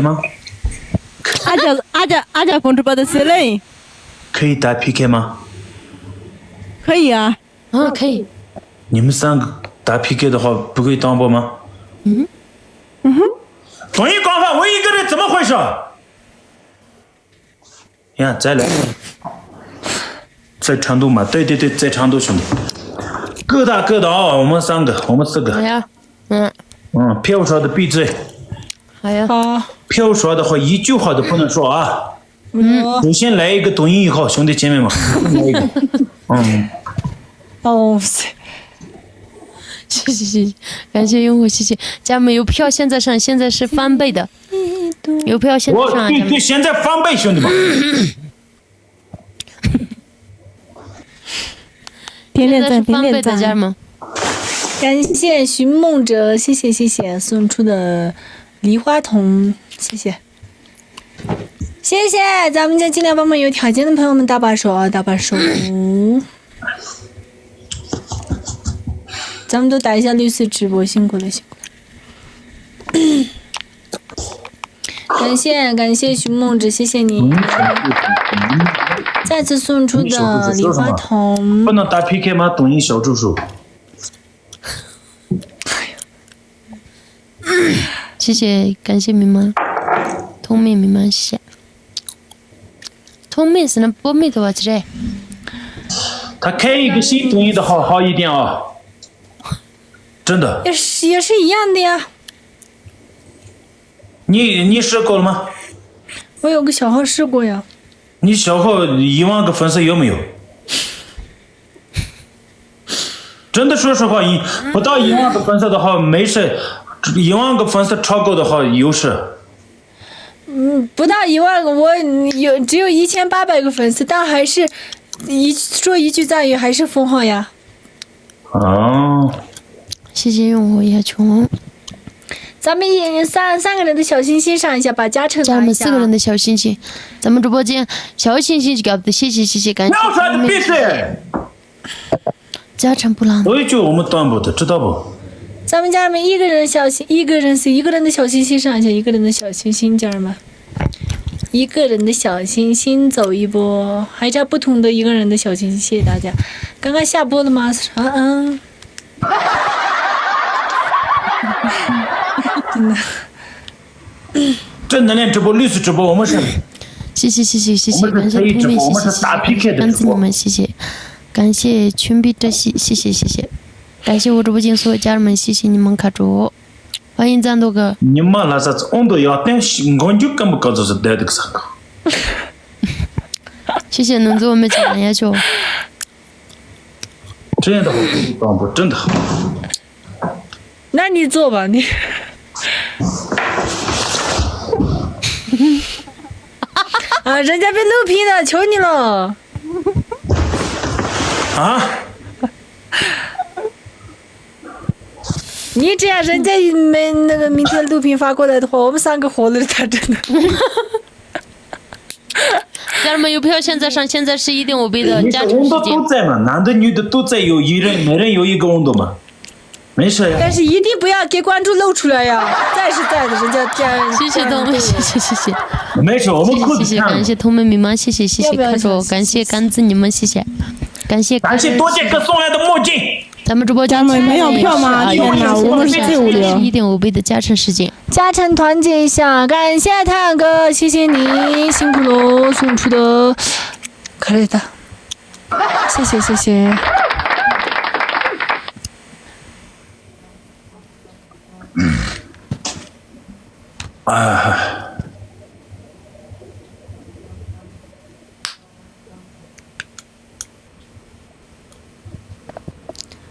吗？阿家公主把的谁嘞？可以打 PK 吗？可以啊。可以。你们3个打 PK 的话，不可以当播吗？综艺广泛，我一个人怎么回事？呀，再来，在成都嘛？对，在成都兄弟，各打各的啊！我们4个。好呀。票说的闭嘴。好呀。好。票说的话一句话都不能说啊。首先来一个抖音1号，兄弟姐妹们，来一个。谢谢，感谢用户，谢谢。家人们有票现在上，现在是翻倍的，有票现在上。对，现在翻倍，兄弟们。点赞，翻倍的家人们。感谢寻梦者，谢谢送出的梨花筒，谢谢，咱们家尽量帮忙有条件的朋友们打把手啊，打把手。咱们都打一下绿色直播，辛苦了。感谢寻梦者，谢谢你。再次送出的梨花筒。不能打 PK 吗？抖音小助手。谢谢，感谢明妈，通妹明妈，谢谢。通妹是能播妹的吧？这。他开一个新抖音的好一点啊。真的也是一样的呀。你试过了吗？我有个小号试过呀。你小号1万个粉丝有没有？真的说实话，不到1万个粉丝的话没事，1万个粉丝超过的话有事。不到1万个，我只有1800个粉丝，但还是说一句赞誉还是封号呀。谢谢用户也穷。咱们三个人的小心心上一下，把加成加我们4个人的小心心，咱们直播间小心心就搞的，谢谢，感谢。要说的闭嘴。加成不让。有一句我们端播的，知道不？咱们家人们一个人的小心心上一下，一个人的小心心，家人们，一个人的小心心走一波，还差不同的一个人的小心心，谢谢大家。刚刚下播了吗？真的。正能量直播，绿色直播，我们是。谢谢，感谢同妹，谢谢，感谢你们，谢谢，感谢群比的谢谢，感谢我直播间所有家人们，谢谢你们卡住，欢迎赞多哥。你妈那啥子温度要等我就根本搞着是带的个啥个。谢谢能做我们家人要求。这样的话不当播真的好。那你做吧，你。人家被录屏了，求你了。你这样，人家没那个明天录屏发过来的话，我们3个活了，他真的。家人们有票现在上，现在是1.5倍的加成时间。温度都在嘛，男的女的都在，每人有一个温度嘛。没事呀，但是一定不要给观众露出来呀！在是在的，人家这样。谢谢同妹，谢。没事，我们谢谢，感谢同妹明妈，谢谢，看着，感谢甘子你们，谢谢，感谢多杰哥送来的墨镜。咱们直播间没有票吗？天哪，我们是最无聊。1.5倍的加成时间，加成团结一下，感谢太阳哥，谢谢你辛苦喽，送出的可以的，谢谢。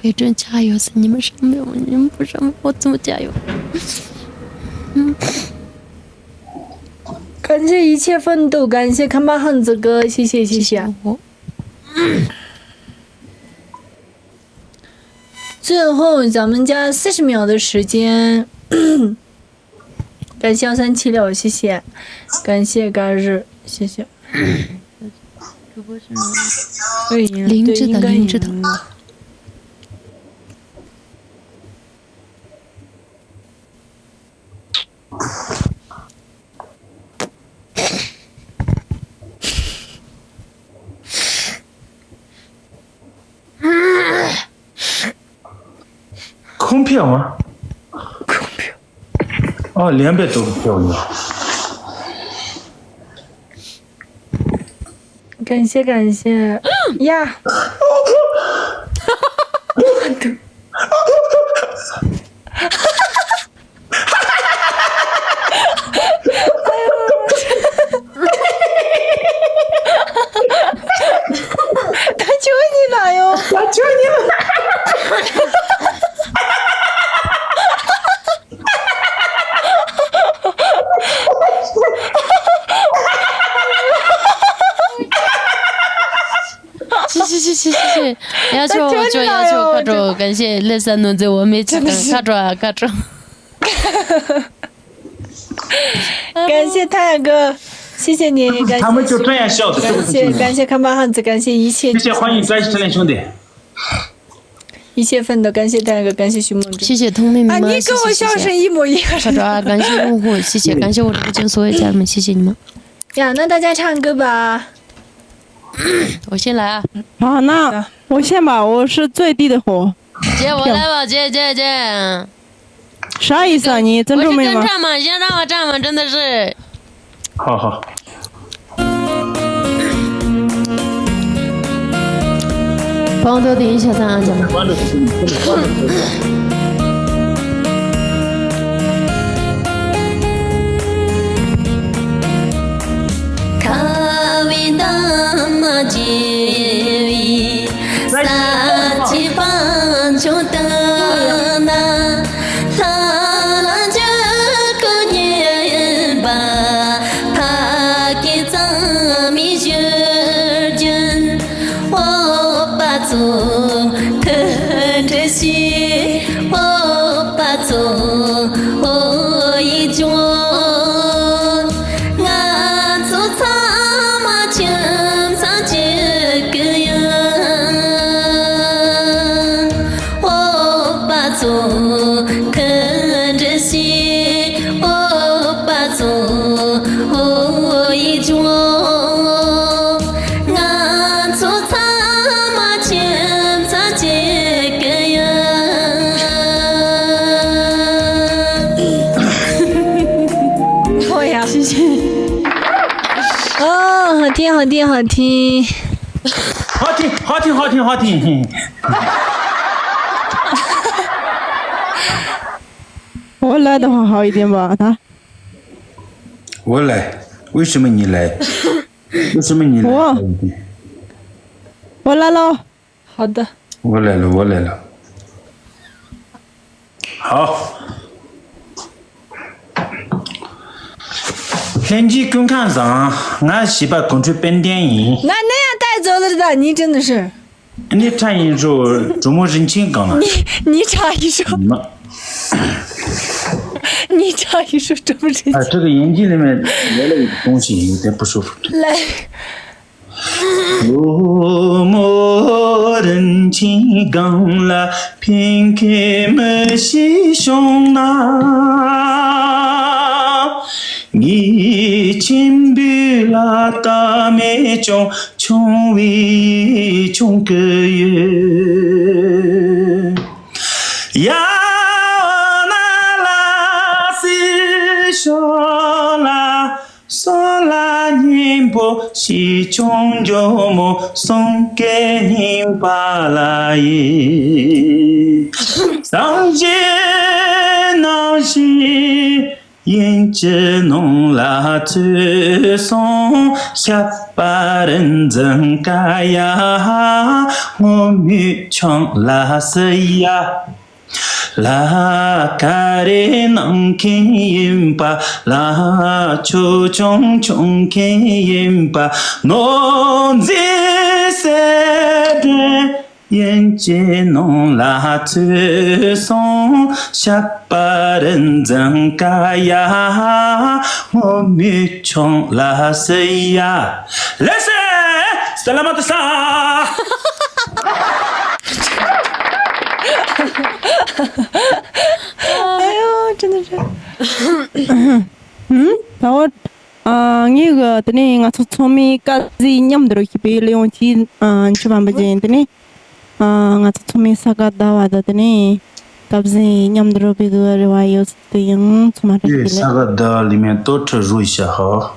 北镇加油！是你们上面，你们不上面，我怎么加油？感谢一切奋斗，感谢看把汉子哥，谢谢。最后咱们家40秒的时间，感谢1376，谢谢，感谢干日，谢谢。灵芝的。空票吗？空票。哦，200多个票呢。感谢感谢呀！他求你了哟！我求你了！谢，要求卡住，感谢那3轮子我没吃卡住。感谢太阳哥，谢谢你，感谢他们就这样笑的，感谢看巴汉子，感谢一切，谢谢欢迎专辑成员兄弟，一切奋斗，感谢太阳哥，感谢徐梦之，谢谢同妹妹们，你跟我笑声一模一样。卡住啊！感谢用户，谢谢，感谢我直播间所有家人们，谢谢你们。呀，那大家唱歌吧。我先来啊！好，那我先吧，我是最低的火。姐，我来吧，姐。啥意思啊？你真准备吗？我是跟唱嘛，先让我唱嘛，真的是。好。帮我多点一下赞啊，姐们。好听，好听。我来的话好一点吧，我来，为什么你来？我来了。好的。我来了。好。天气观看上，俺西北公主本电影。那样带走了的，你真的是。你唱一首《周末人情梗》了。你唱一首。你唱一首《周末人情》。这个眼睛里面来了一个东西，有点不舒服。来。周末人情梗了，偏开门西胸呐。你金币拉大美中，穷为穷个月。呀那拉西说啦，说啦宁波西穷就么送给您巴拉耶，上街那西。沿着侬拉推送，下巴人真嘎呀，我女唱拉谁呀？拉卡里能看音吧，拉秋中中看音吧，侬在谁的？沿着侬拉推送，下巴人真嘎呀，我女穷拉谁呀？来谁？萨拉马特萨。哎呦，真的是。我你个的呢，我从까지 냠들어 기베 레온치 주반 버진的呢，我从사가 나와다的呢，嘎子娘的别个的话有对应从嘛这对，里三个的里面都植入一下哈。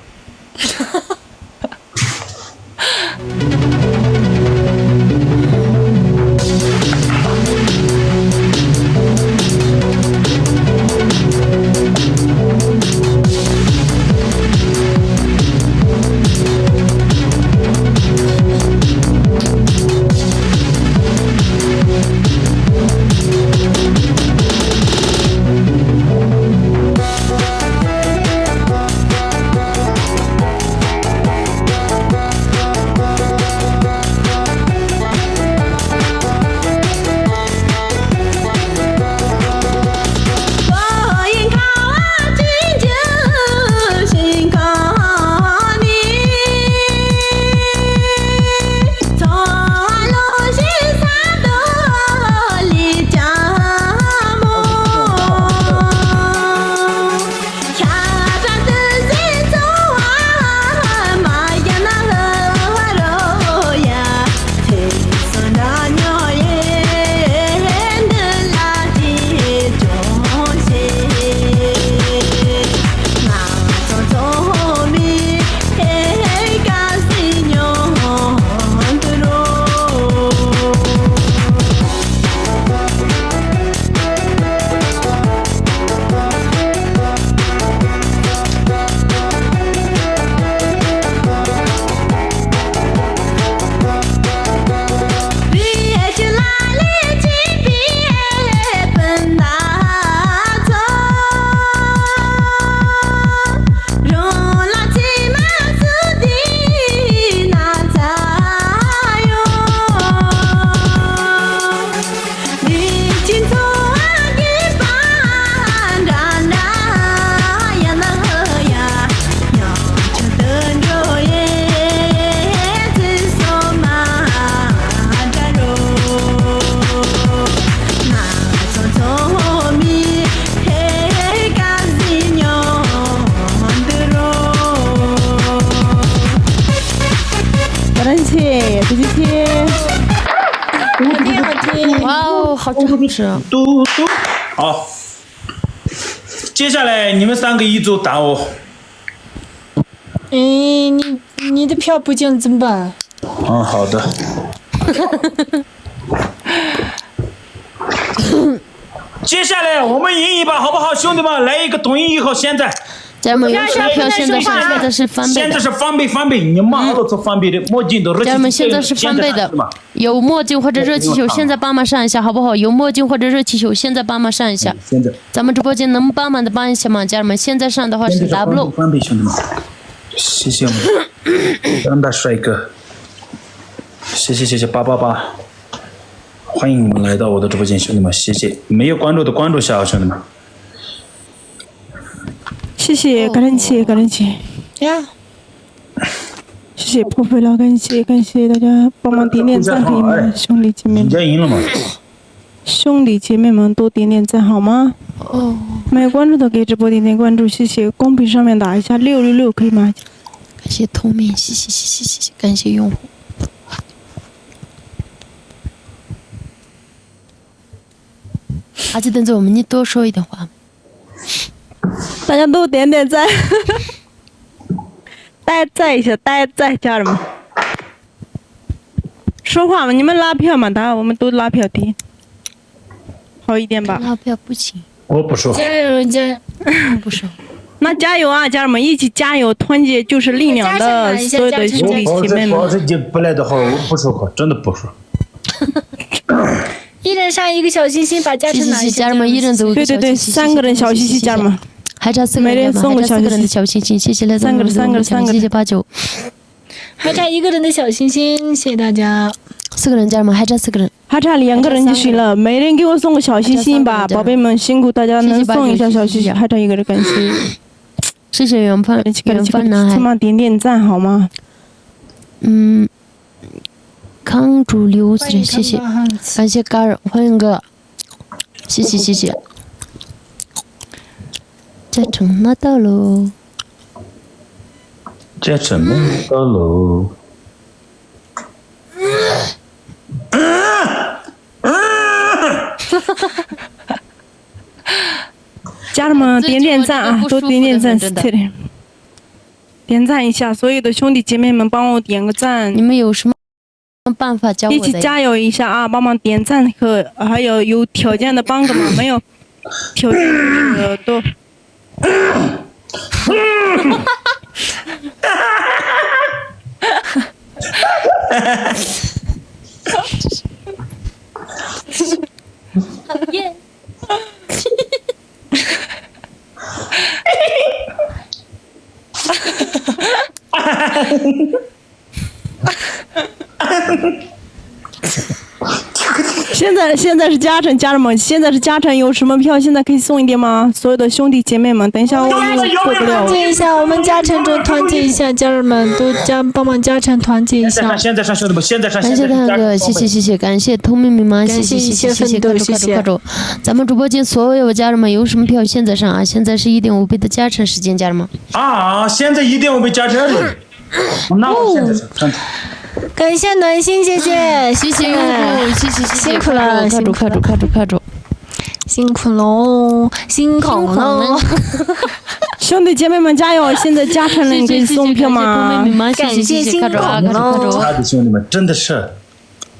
哇哦，好真实。嘟嘟，好。接下来你们三个一组打我。你的票不进怎么办？好的。接下来我们赢一把好不好，兄弟们？来一个抖音以后，现在。家人们，有啥票现在是翻倍的。现在是翻倍，你妈都是翻倍的，墨镜都热气球。家人们，现在是翻倍的，有墨镜或者热气球，现在帮忙上一下，好不好？有墨镜或者热气球，现在帮忙上一下。现在。咱们直播间能帮忙的帮一下吗？家人们，现在上的话是 W。翻倍，兄弟们，谢谢我们，这么大帅哥，谢谢888，欢迎你们来到我的直播间，兄弟们，谢谢，没有关注的关注下，兄弟们。谢谢，感谢呀，谢谢破费了，感谢大家帮忙点点赞，可以吗？兄弟姐妹们，人家赢了吗？兄弟姐妹们多点点赞好吗？没有关注的给直播点点关注，谢谢。公屏上面打一下666可以吗？感谢透明，谢谢，感谢用户。阿基等着我们，你多说一点话。大家都点点赞，大家赞一下，大家赞，家人们，说话嘛，你们拉票嘛，大家我们都拉票点，好一点吧？拉票不行，我不说，加油，不说。那加油啊，家人们，一起加油，团结就是力量的，所有的兄弟姐妹们。我这不来的话，我不说话，真的不说。一人上一个小心心，把加成拿一下。家人们，一人走一个小心心。对，3个人小心心，家人们。还差4个人，送个4个人的小心心，谢谢来自3个，谢谢89。还差1个人的小心心，谢谢大家。 4个人，家人们，还差4个人，还差2个人就行了。每人给我送个小心心吧，宝贝们辛苦大家能送一下小心心，还差1个人，感谢。谢谢远方男孩，起码点点赞好吗？康主刘子，谢谢，感谢嘎尔，欢迎哥，谢谢。加成拿到喽，加成拿到喽。点点赞啊，多点点赞，点赞一下，所有的兄弟姐妹们帮我点个赞。你们有什么办法教我的？一起加油一下啊！帮忙点赞和还有条件的帮个忙，没有条件的都。耶！现在是嘉诚，家人们，现在是嘉诚，有什么票现在可以送一点吗？所有的兄弟姐妹们，等一下我过不了。团结一下，我们嘉诚中团结一下，家人们都帮忙嘉诚团结一下。现在上兄弟们，现在上。感谢大哥，谢谢，感谢透明密码，谢谢，快住。咱们直播间所有家人们有什么票现在上啊？现在是1.5倍的加成时间，家人们。啊，现在1.5倍加成了。那我现在上。感谢暖心姐姐，谢谢，辛苦了，快住，辛苦喽，辛苦喽！兄弟姐妹们加油！现在嘉诚了，你可以送票吗？感谢辛苦喽！差的兄弟们真的是，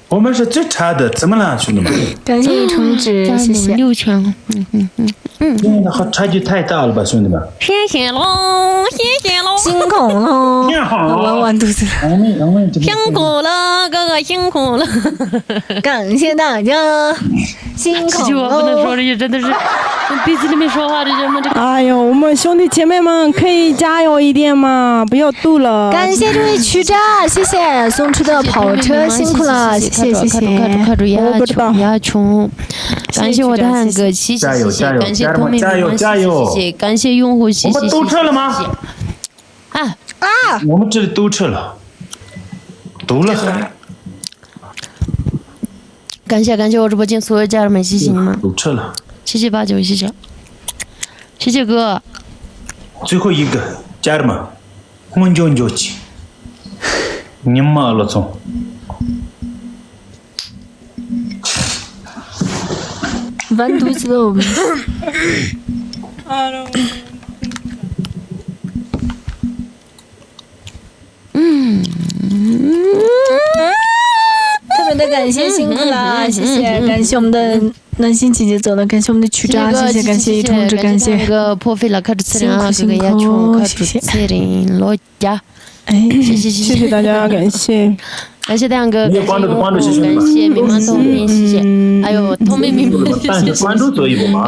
我们是最差的，怎么了，兄弟们？感谢你充值，谢谢。6强，现在好差距太大了吧，兄弟们！谢谢喽！辛苦喽！玩完肚子了。辛苦了，哥哥辛苦了。感谢大家，辛苦喽！这句话不能说，这些真的是从鼻子里面说话的人们。哎呦，我们兄弟姐妹们可以加油一点嘛，不要赌了。感谢这位曲渣，谢谢送出的跑车，辛苦了，谢谢。快住牙穷，感谢我的汉哥，谢谢，感谢透明密码，谢谢，感谢用户，谢谢。我们堵车了吗？啊！我们这里堵车了，堵了还。感谢我直播间所有家人们，谢谢你们。堵车了。谢谢89，谢谢哥。最后一个家人们，我就去，你妈了从。完肚子了。特别的感谢，辛苦了，谢谢，感谢我们的暖心姐姐走了，感谢我们的曲渣，谢谢，感谢一通知，感谢。破费了，开始吃了，辛苦，谢谢。谢谢大家，感谢。感谢亮哥，感谢明盲透明，谢谢。还有透明明白，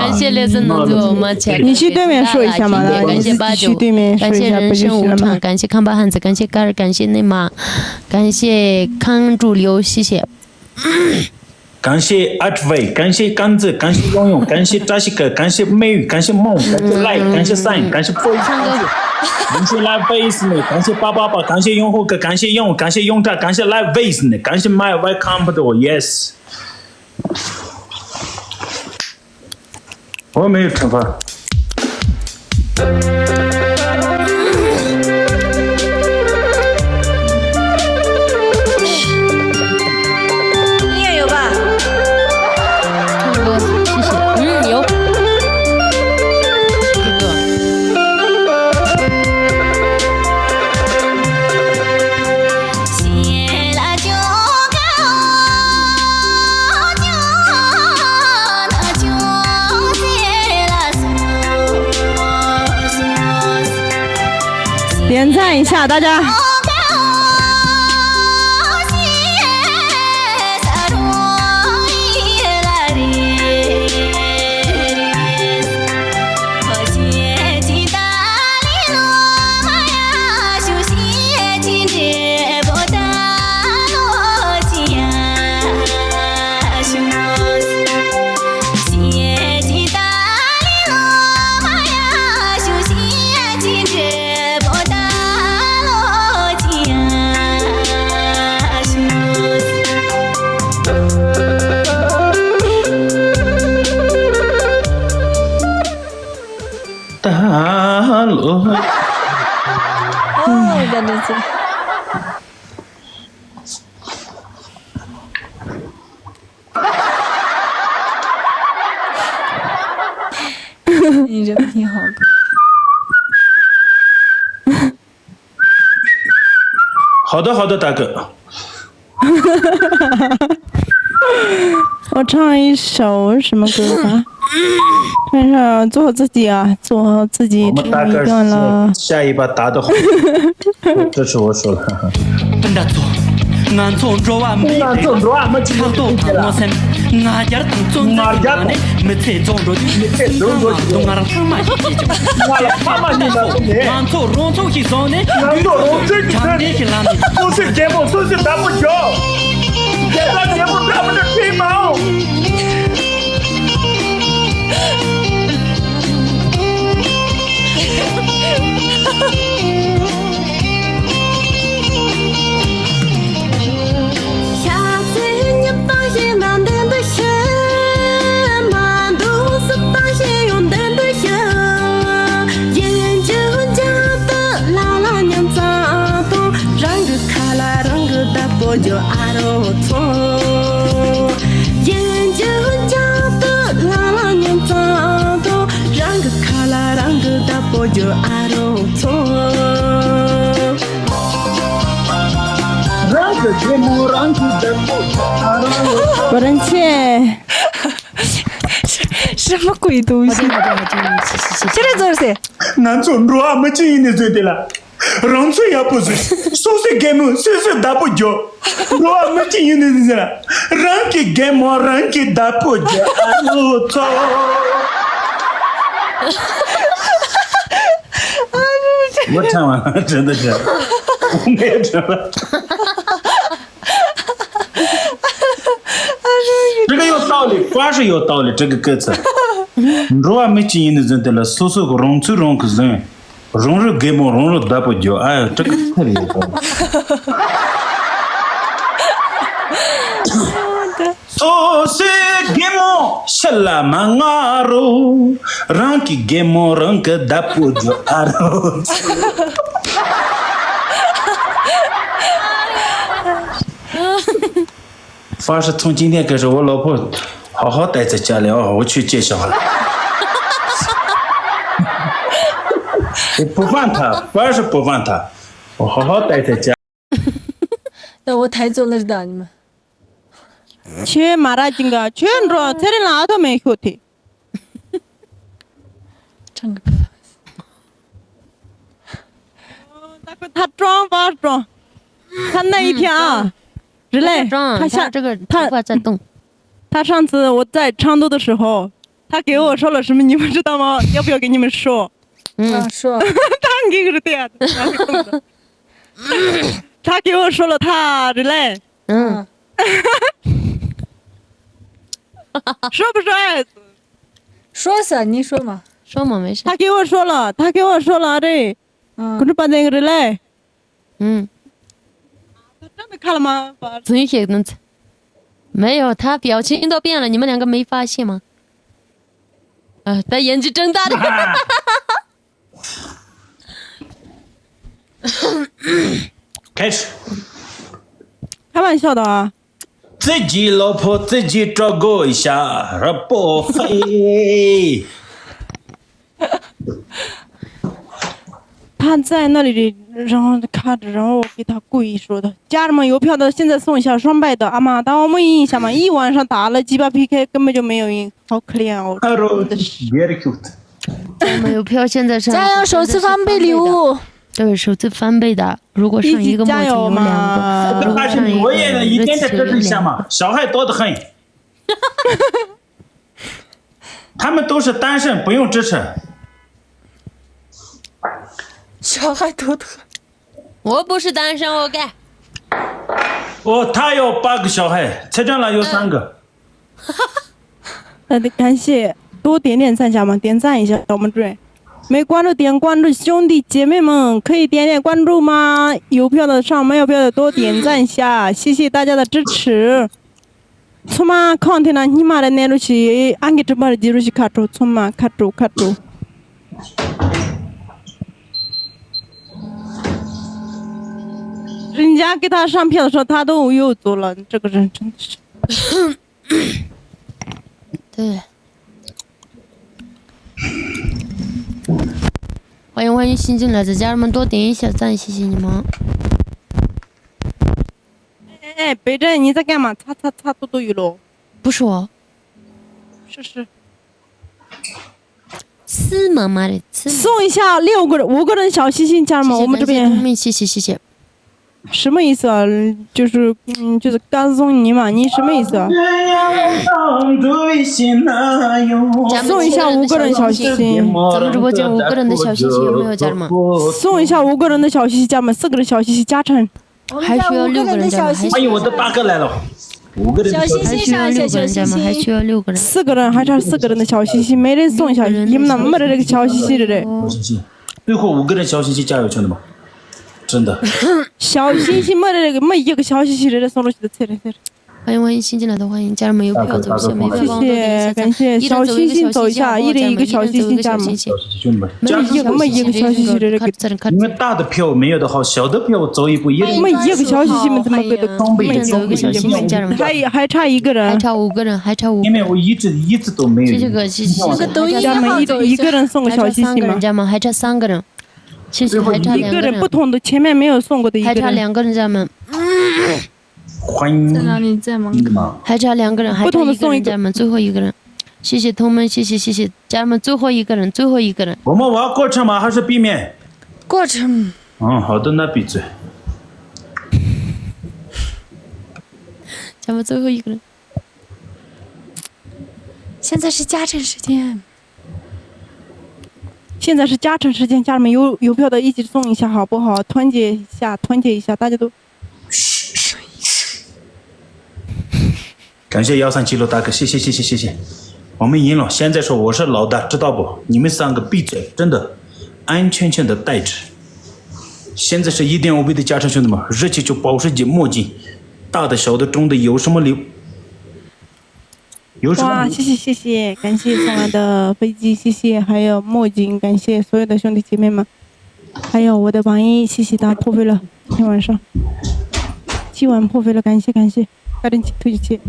感谢烈森能做我们前。你去对面说一下嘛，感谢89，感谢人生无常，感谢康巴汉子，感谢盖尔，感谢内马，感谢康主流，谢谢。感谢阿伟，感谢刚子，感谢拥有，感谢扎西克，感谢美语，感谢梦，感谢赖，感谢 sign， 感谢 boy， 感谢 live base 呢，感谢888，感谢用户哥，感谢用，感谢用炸，感谢 live base 呢，感谢 my welcome to yes。我没有惩罚。点赞一下，大家。感觉你这。挺好歌。好的好的，大哥。我唱一首什么歌吧？唱一首做自己啊，做自己。我们大哥了。下一把打得好。这是我说的。俺从着娃没唱到我身，俺家当中在家呢，没菜种着地，东俺他妈去就，俺从荣从去上呢，长得去哪里？不是节目，是打不着，这个节目他们的皮毛。就阿罗错，研究家的拉拉年扎多，让个卡拉让个大波就阿罗错，让个节目让个大波就阿罗错。不人气，什么鬼东西？现在做谁？俺从着娃没进的对的了。让嘴也不是，说是节目，是打不着，我没听的是了，让给节目，让给打不着，我操！我唱完了，真的是，我没有唱了。这个有道理，凡是有道理，这个歌词，如果没经验的人的了，说个让嘴让个人。融入给我融入打不着，哎，这个特别有道理。说是给我下了马阿罗，让给我让个打不着阿罗。凡是从今天开始，我老婆好好待在家里啊，我去接小孩。我不烦他，反而是不烦他，我好好待在家。那我抬走了的你们。去马拉金个，全着，这里哪都没有的。唱个歌。他装吧装，他那一天啊，之类，他下这个头发在动。他上次我在昌都的时候，他给我说了什么，你们知道吗？要不要给你们说？说。他给我的，他给我说了他的嘞。说不说？说噻，你说嘛。说嘛，没事。他给我说了的，可是把那个的嘞。他真的看了吗？真些能没有，他表情都变了，你们两个没发现吗？他眼睛睁大的。开始。开玩笑的啊！自己老婆自己照顾一下，不费。他在那里，然后看着，然后我给他故意说的：“家人们有票的现在送一下，双百的阿妈，当我们赢一下嘛！一晚上打了几把 PK， 根本就没有赢，好可怜哦！”我们有票现在上。加油，首次翻倍礼物。对，首次翻倍的，如果上一个墨镜有两个，如果上一个一点点支持一下嘛，小孩多得很。他们都是单身，不用支持。小孩多得很。我不是单身 ，OK。他有8个小孩，财长了有3个。感谢，多点点赞下嘛，点赞一下我们队。没关注点关注，兄弟姐妹们可以点点关注吗？有票的上，没有票的多点赞一下，谢谢大家的支持。从嘛看天呢，你妈的那路去，俺给这边的记录去看住，从嘛看住。人家给他上票的时候，他都又走了，这个人真的是。对。欢迎新进来的家人们多点一下赞，谢谢你们。哎，北镇你在干嘛？擦嘟嘟语录。不是我，是。吃妈妈的吃。送一下5个人小心心，家人们，我们这边。谢谢。什么意思啊？就是告诉你嘛，你什么意思啊？送一下5个人小心心。咱们直播间5个人的小心心有没有，家人们？送一下5个人的小心心，家人们，4个人小心心加成。还需要6个人，家人们。欢迎我的大哥来了，5个人小心心上一下，小心心。还需要6个人。4个人，还差4个人的小心心，每人送一下。你们那没得这个小心心的嘞？最后5个人小心心加油，兄弟们！真的。小心心没得这个，没一个小心心的送出去的，撤了。欢迎新进来的，欢迎家人们有票走一下，没票帮我多点一下。感谢，小心心走一下，一人一个小心心，家人们。没一个小心心的这个。因为大的票没有的好，小的票走一步，一人没一个小心心们怎么给的？一人走一个小心心，家人们。还差1个人。还差5个人，因为我一直都没有。谢谢哥，谢谢。那个抖音家人们一个人送个小心心嘛。家人们还差3个人。谢谢，还差2个人。不同的，前面没有送过的一个人。还差2个人，家人们。欢迎。在哪里？在门口。还差2个人，还差1个人，家人们，最后1个人。谢谢同们，谢谢，家人们，最后1个人。我们玩过程吗？还是避免？过程。好的，那闭嘴。家人们，最后1个人。现在是加成时间。现在是加成时间，家人们有票的一起送一下好不好？团结一下，大家都。感谢137大哥，谢谢。我们赢了，现在说我是老大，知道不？你们3个闭嘴，真的，安全的待着。现在是1.5倍的加成，兄弟们，热气球、保时捷、墨镜，大的、小的、中的，有什么礼？哇，谢谢，感谢送来的飞机，谢谢，还有墨镜，感谢所有的兄弟姐妹们，还有我的榜一，谢谢他破费了，今天晚上今晚破费了，感谢，赶紧退去，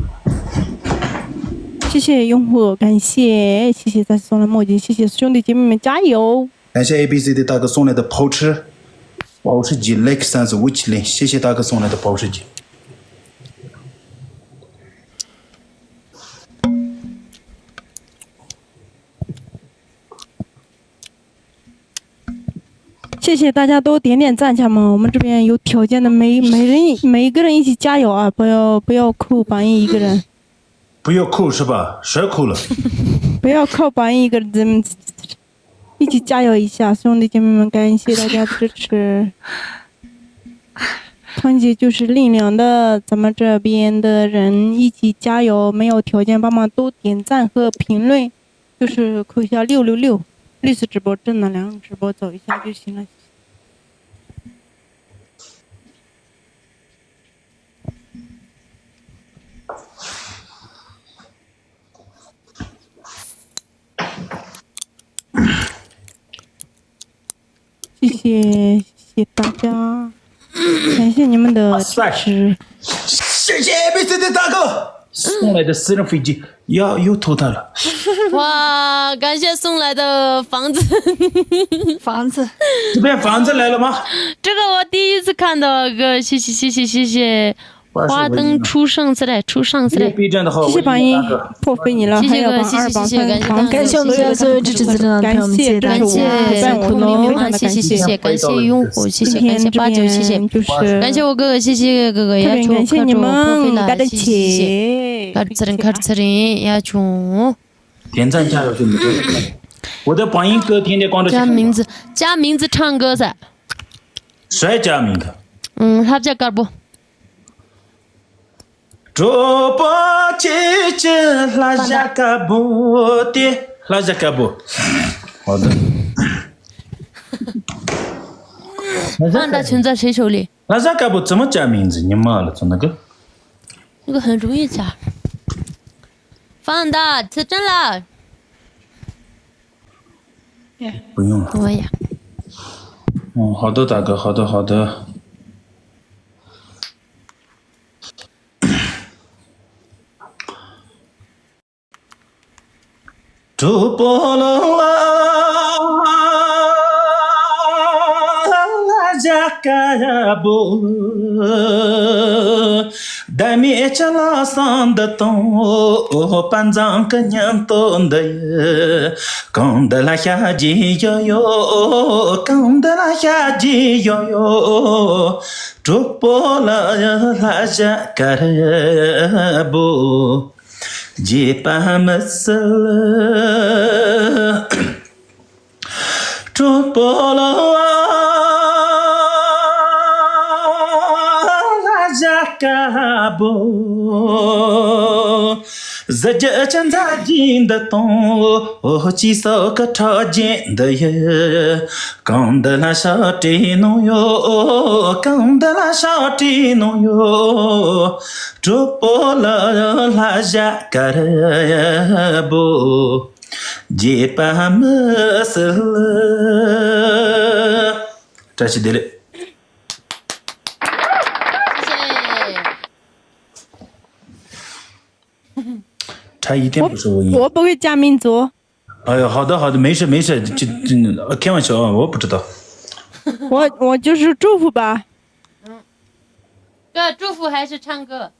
谢谢用户，感谢再次送来墨镜，谢谢兄弟姐妹们加油！感谢 ABC 的大哥送来的跑车、保时捷、雷克萨斯570，谢谢大哥送来的保时捷。谢谢大家都点赞，家们，我们这边有条件的每一个人一起加油啊！不要扣榜一个人，不要扣是吧？谁扣了？不要扣榜一个人，一起加油一下，兄弟姐妹们，感谢大家支持，团结就是力量的，咱们这边的人一起加油，没有条件帮忙多点赞和评论，就是扣一下666。绿色直播正能量直播走一下就行了。谢谢大家，感谢你们的支持。谢谢 ABC 的大哥送来的私人飞机，又偷他了。哇，感谢送来的房子。这边房子来了吗？这个我第一次看到哥，谢谢。花灯初上次来。谢谢榜一破费你了，还有榜2、榜3，感谢我们所有支持者的朋友们，感谢感谢用户，谢谢感谢89，谢谢感谢我哥哥，谢谢哥哥，感谢你们，感谢카르츠린 야총点赞加油就没我的榜一哥天天光着加名字唱歌噻，谁加名的？他叫嘎不。主播姐姐拉下嘎布的，拉下嘎布。好的。放大群在谁手里？拉下嘎布怎么加名字？你妈了，做那个？那个很容易加。放大，吃真了。不用了。我呀。好的，大哥，好的。主播了 Jacabo, da me chala sand ton, panzan canyan ton de, quand de la chaji yo, quand de la chaji yo, tropola la Jacabo, j'ai pas me seul. Tropola la Jacabo, zaje chanda jin da ton, oh chi so ka tha jin da ye, quand de la chati no yo, quand de la chati no yo, tropola la Jacabo. J'ai pas me seul.这是对的。他一点不是我音。我不会加民族。哎呀，好的好的，没事没事，这开玩笑啊，我不知道。我就是祝福吧。哥，祝福还是唱歌？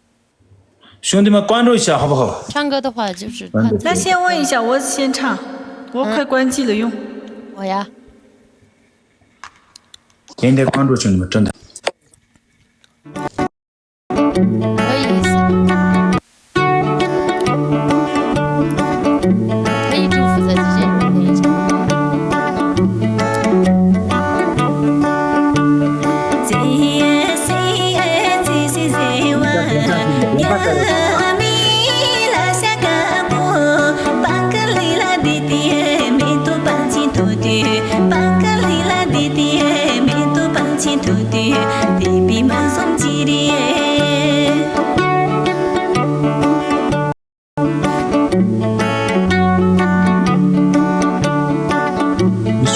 兄弟们关注一下好不好？唱歌的话就是那先问一下，我先唱，我快关机了用。我呀。点点关注兄弟们，真的。可以祝福在这些人那一场。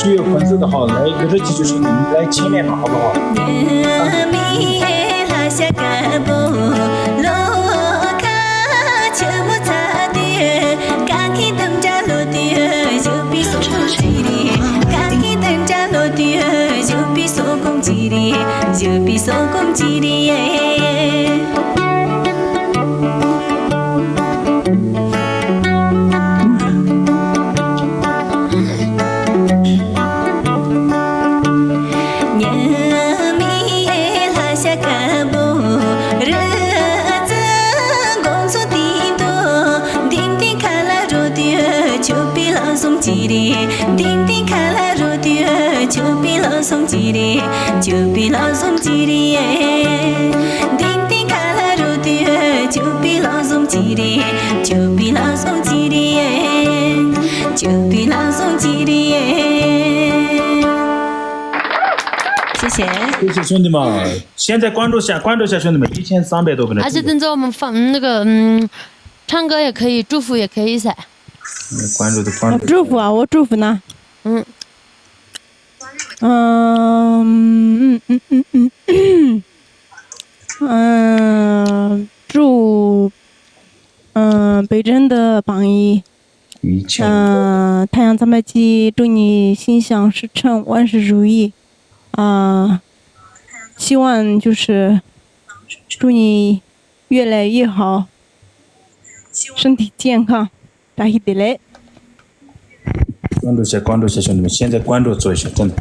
需要粉丝的话，来这几就是你们来前面嘛，好不好？谢谢，谢谢兄弟们，现在关注下兄弟们，1300多个人。而且等着我们放那个唱歌也可以，祝福也可以噻。关注。祝福啊，我祝福呢。祝北辰的榜一，太阳300期，祝你心想事成，万事如意。希望就是祝你越来越好，身体健康，大喜得来。关注下兄弟们，现在关注做一下，真的。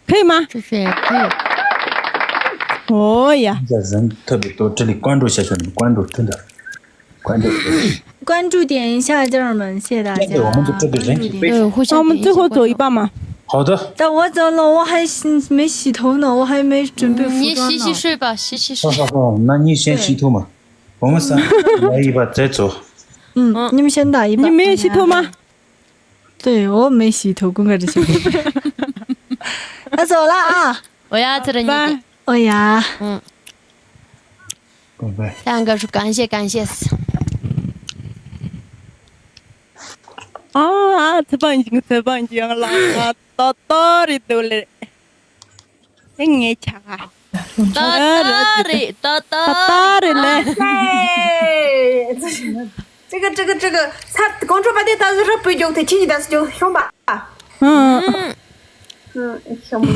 可以吗？这些可以。哦呀！现在人特别多，这里关注下兄弟们，关注真的，关注点一下家人们，谢谢大家。我们这里人挺非常。那我们最后走一半嘛。好的。但我走了，我还没洗头呢，我还没准备服装呢。你洗睡吧，洗睡。好，那你先洗头嘛，我们3来一把再走。你们先打一把。你没有洗头吗？对，我没洗头，公开这些。那走了啊！我要走了，你。我呀。拜拜。3个说感谢。대방징 라가 떠떠리 돌래 생애 차가 떠떠리这个，他公主把的当时是北京的，亲戚但是就想吧。想不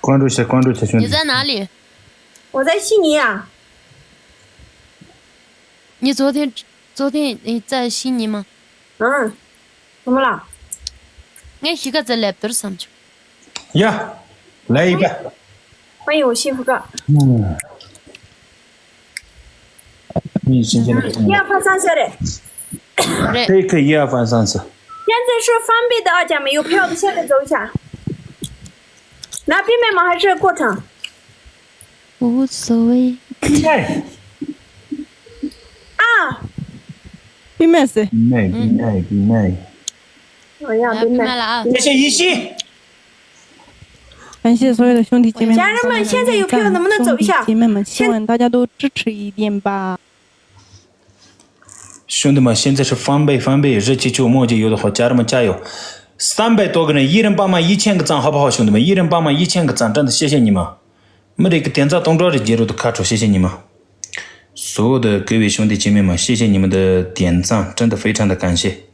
关注一下兄弟。你在哪里？我在悉尼啊。你昨天你在悉尼吗？怎么了？俺一个在来不上去。呀，来一个。欢迎我幸福哥。你新鲜的。1、2番3下来。可以1、2番3次。现在是翻倍的啊，姐妹，有票的现在走一下。拿边麦吗？还是过程？无所谓。啊！边麦是？边麦。哎呀，边麦了啊！谢谢依稀。感谢所有的兄弟姐妹们。家人们，现在有票能不能走一下？姐妹们，希望大家都支持一点吧。兄弟们，现在是翻倍，日期就墨迹有的话，家人们加油！300多个人，一人帮忙1000个赞，好不好，兄弟们？一人帮忙1000个赞，真的谢谢你们！没得一个点赞动作的记录都看出，谢谢你们！所有的各位兄弟姐妹们，谢谢你们的点赞，真的非常的感谢。